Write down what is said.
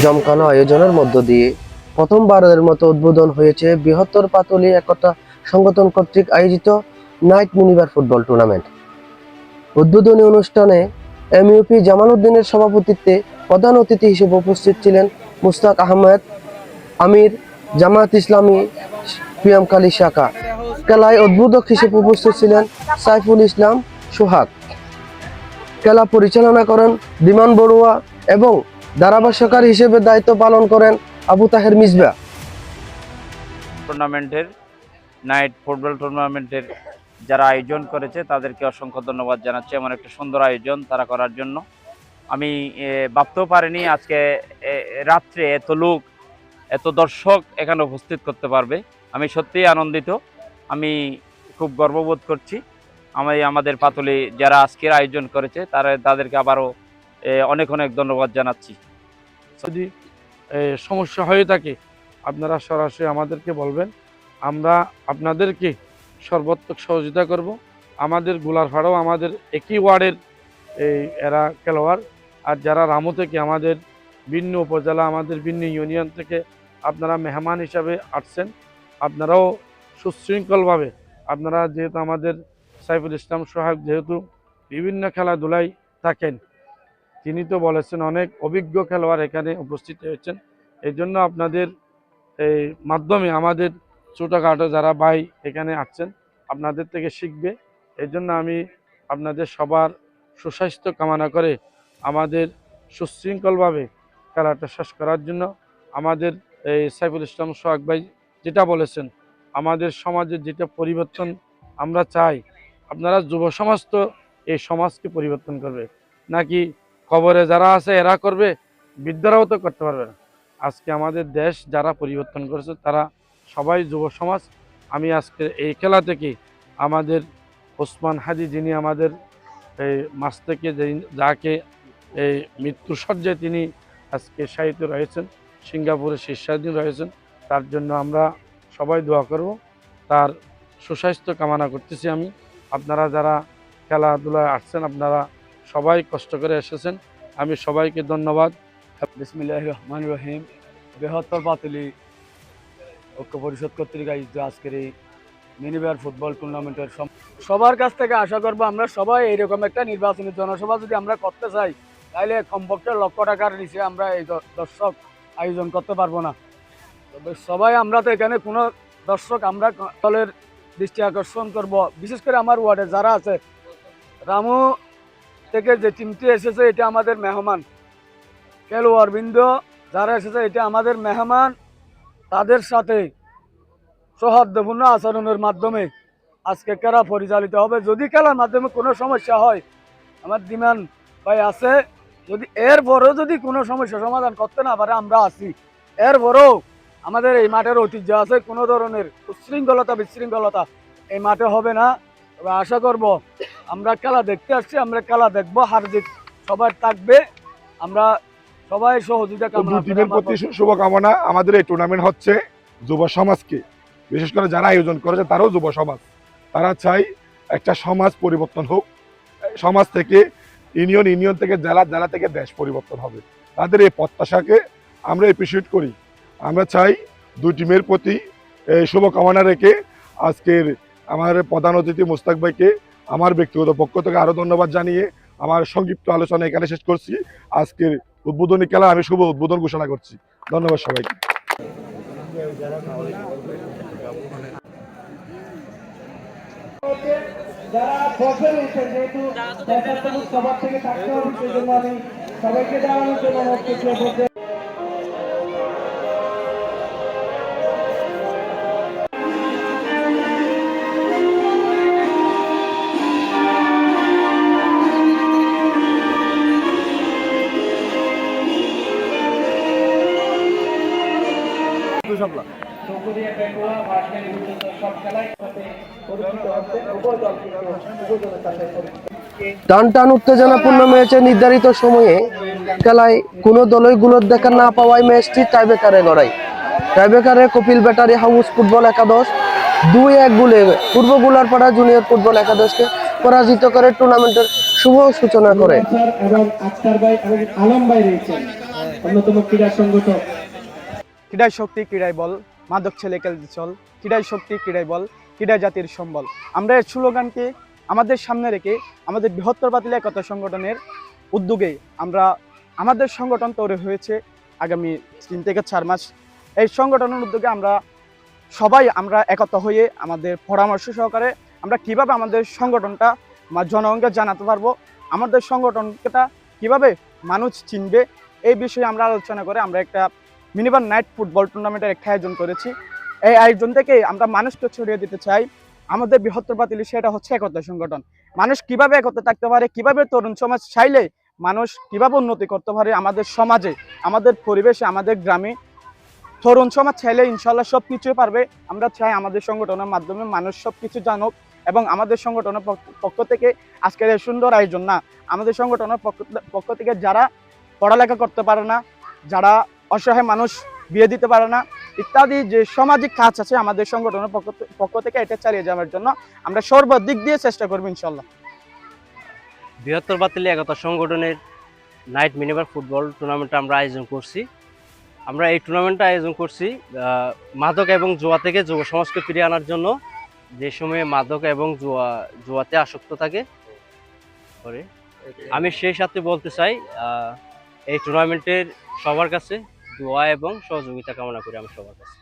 জমকানো আয়োজনের মধ্য দিয়ে প্রথমবারের মতো উদ্বোধন হয়েছে বৃহত্তর পাতুলি একতা সংগঠন কর্তৃক আয়োজিত নাইট মিনিবার ফুটবল টুর্নামেন্ট। উদ্বোধনী অনুষ্ঠানে এমইউপি জামাল উদ্দিনের সভাপতিত্বে প্রধান অতিথি হিসেবে উপস্থিত ছিলেন মুস্তাক আহমেদ আমির, জামায়াত ইসলামী পিয়ামখালী শাখা। খেলায় উদ্বোধক হিসেবে উপস্থিত ছিলেন সাইফুল ইসলাম সোহাগ। খেলা পরিচালনা করেন বিমান বড়ুয়া এবং ধারাভাষ্যকার হিসেবে দায়িত্ব পালন করেন আবু তাহের মিসবা। টুর্নামেন্টের নাইট ফুটবল টুর্নামেন্টের যারা আয়োজন করেছে তাদেরকে অসংখ্য ধন্যবাদ জানাচ্ছি। এমন একটা সুন্দর আয়োজন তারা করার জন্য আমি ভাবতেও পারিনি আজকে রাত্রে এত লোক, এত দর্শক এখানে উপস্থিত করতে পারবে। আমি সত্যিই আনন্দিত, আমি খুব গর্ববোধ করছি। আমি আমাদের পাতুলি যারা আজকের আয়োজন করেছে তাদেরকে আবারও অনেক অনেক ধন্যবাদ জানাচ্ছি। যদি সমস্যা হয়ে থাকে আপনারা সরাসরি আমাদেরকে বলবেন, আমরা আপনাদেরকে সর্বাত্মক সহযোগিতা করব। আমাদের গোলারপাড়াও আমাদের একই ওয়ার্ডের এরা খেলোয়াড়, আর যারা রামু থেকে আমাদের ভিন্ন উপজেলা, আমাদের ভিন্ন ইউনিয়ন থেকে আপনারা মেহমান হিসাবে আসছেন, আপনারাও সুশৃঙ্খলভাবে আপনারা যেহেতু আমাদের সাইফুল ইসলাম সোহাগ যেহেতু বিভিন্ন খেলাধুলায় থাকেন, তিনি তো বলেছেন অনেক অভিজ্ঞ খেলোয়াড় এখানে উপস্থিত হয়েছেন। এই জন্য আপনাদের এই মাধ্যমে আমাদের ছোটোখাটো যারা ভাই এখানে আসছেন আপনাদের থেকে শিখবে। এই জন্য আমি আপনাদের সবার সুস্বাস্থ্য কামনা করে আমাদের সুশৃঙ্খলভাবে খেলাটা শেষ করার জন্য আমাদের এই সাইফুল ইসলাম সোহাগ ভাই যেটা বলেছেন, আমাদের সমাজের যেটা পরিবর্তন আমরা চাই, আপনারা যুব সমাজ তো এই সমাজকে পরিবর্তন করবে নাকি খবরে যারা আছে এরা করবে, বৃদ্ধরাও তো করতে পারবে না। আজকে আমাদের দেশ যারা পরিবর্তন করেছে তারা সবাই যুব সমাজ। আমি আজকে এই খেলা থেকে আমাদের ওসমান হাদি, যিনি আমাদের এই মাস থেকে যাকে এই মৃত্যুসজ্জায় তিনি আজকে শায়িত রয়েছেন, সিঙ্গাপুরে শীর্ষাধীন রয়েছেন, তার জন্য আমরা সবাই দোয়া করব। তার সুস্বাস্থ্য কামনা করতেছি আমি। আপনারা যারা খেলাধুলায় আসছেন আপনারা সবাই কষ্ট করে এসেছেন, আমি সবাইকে ধন্যবাদ। বিসমিল্লাহির রহমানির রহিম। বৃহত্তর পাতুলি ঐক্য পরিষদ কর্তৃক আয়োজিত আজকের এই মিনিবার ফুটবল টুর্নামেন্টের সবার কাছ থেকে আশা করব আমরা সবাই এইরকম একটা নির্বাচনী জনসভা যদি আমরা করতে চাই তাহলে কমপক্ষে লক্ষ টাকার নিচে আমরা এই দর্শক আয়োজন করতে পারবো না। তবে সবাই আমরা তো এখানে কোনো দর্শক আমরা দলের দৃষ্টি আকর্ষণ করব। বিশেষ করে আমার ওয়ার্ডে যারা আছে, রামু থেকে যে টিমটি এসেছে এটা আমাদের মেহমান, খেলোয়াড়বৃন্দ যারা এসেছে এটা আমাদের মেহমান। তাদের সাথে সৌহার্দ্যপূর্ণ আচরণের মাধ্যমে আজকে খেলা পরিচালিত হবে। যদি খেলার মাধ্যমে কোনো সমস্যা হয়, আমার দিমান ভাই আছে, যদি এরপরেও যদি কোনো সমস্যা সমাধান করতে না পারে আমরা আছি। এরপরেও আমাদের এই মাঠের ঐতিহ্য আছে, কোনো ধরনের উচ্ছৃঙ্খলতা বিশৃঙ্খলতা এই মাঠে হবে না। তবে আশা করব আমরা খেলা দেখতে আসছি, আমরা খেলা দেখবো, হার জিত সবাই থাকবে। আমরা সবাই সহযোগিতা কামনা প্রতি শুভকামনা। আমাদের এই টুর্নামেন্ট হচ্ছে যুব সমাজকে, বিশেষ করে যারা আয়োজন করেছে তারাও যুব সমাজ। তারা চাই একটা সমাজ পরিবর্তন হোক, সমাজ থেকে ইউনিয়ন, ইউনিয়ন থেকে জেলা, জেলা থেকে দেশ পরিবর্তন হবে। তাদের এই প্রত্যাশাকে আমরা এপ্রিসিয়েট করি। আমরা চাই দুই টিমের প্রতি শুভকামনা রেখে আজকের আমার প্রধান অতিথি মুস্তাক ভাইকে আমার ব্যক্তিগত পক্ষ থেকে আরও ধন্যবাদ জানিয়ে আমার সংক্ষিপ্ত আলোচনা এখানে শেষ করছি। আজকের উদ্বোধনী খেলা আমি শুভ উদ্বোধন ঘোষণা করছি। ধন্যবাদ সবাইকে। যারা বসে রয়েছেন, যেহেতু সবার থেকে থাকতে হবে, সেই জন্য আমি সবাইকে দাঁড়ানোর জন্য অনুরোধ করছি। টান টান উত্তেজনাপূর্ণ ম্যাচে নির্ধারিত সময়ে খেলায় কোনো দলই গোলের দেখা না পাওয়ায় ম্যাচটি টাইব্রেকারে গড়ায়। টাইব্রেকারে কপিল ব্যাটারি হাউস ফুটবল একাদশ 2-1 গোলে পূর্ব গোলারপাড়া জুনিয়র ফুটবল একাদশকে পরাজিত করে টুর্নামেন্টের শুভ সূচনা করে। অন্যতম ক্রীড়া সংগঠক। ক্রীড়ায় শক্তি ক্রীড়ায় বল, মাদক ছেলে খেলতে চল, ক্রীড়ায় শক্তি ক্রীড়ায় বল, ক্রীড়া জাতির সম্বল। আমরা এই স্লোগানকে আমাদের সামনে রেখে আমাদের বৃহত্তর পাতিল একতা সংগঠনের উদ্যোগে আমাদের সংগঠন তৈরি হয়েছে আগামী 3 থেকে 4 মাস। এই সংগঠনের উদ্যোগে আমরা একতা হয়ে আমাদের পরামর্শ সহকারে আমরা কিভাবে আমাদের সংগঠনটা জনগণকে জানাতে পারবো, আমাদের সংগঠনটা কিভাবে মানুষ চিনবে, এই বিষয়ে আমরা আলোচনা করে আমরা একটা মিনিবান নাইট ফুটবল টুর্নামেন্টের একটা আয়োজন করেছি। এই আয়োজন থেকে আমরা মানুষকে ছড়িয়ে দিতে চাই আমাদের বৃহত্তর পাতিলি, সেটা হচ্ছে একতা সংগঠন। মানুষ কিভাবে একতা থাকতে পারে, কিভাবে তরুণ সমাজ চাইলে মানুষ কিভাবে উন্নতি করতে পারে আমাদের সমাজে, আমাদের পরিবেশে, আমাদের গ্রামে। তরুণ সমাজ চাইলে ইনশাল্লাহ সব কিছুই পারবে। আমরা চাই আমাদের সংগঠনের মাধ্যমে মানুষ সব কিছু জানুক এবং আমাদের সংগঠনের পক্ষ থেকে আজকের এই সুন্দর আয়োজন না, আমাদের সংগঠনের পক্ষ থেকে যারা পড়ালেখা করতে পারে না, যারা অসহায় মানুষ বিয়ে দিতে পারে না ইত্যাদি যে সামাজিক কাজ আছে, আমাদের সংগঠনের পক্ষ থেকে এটা চালিয়ে যাওয়ার জন্য আমরা সর্বদিক দিয়ে চেষ্টা করবো ইনশাল্লাহ। বৃহত্তর পাতিলি একতা সংগঠনের নাইট মিনিবার ফুটবল টুর্নামেন্ট আমরা আয়োজন করছি। আমরা এই টুর্নামেন্টটা আয়োজন করছি মাদক এবং জুয়া থেকে যুব সমাজকে ফিরিয়ে আনার জন্য। যে সময়ে মাদক এবং জুয়াতে আসক্ত থাকে আমি সেই সাথে বলতে চাই এই টুর্নামেন্টের সবার কাছে দোয়া এবং সহযোগিতা কামনা করি আমি সবার কাছে।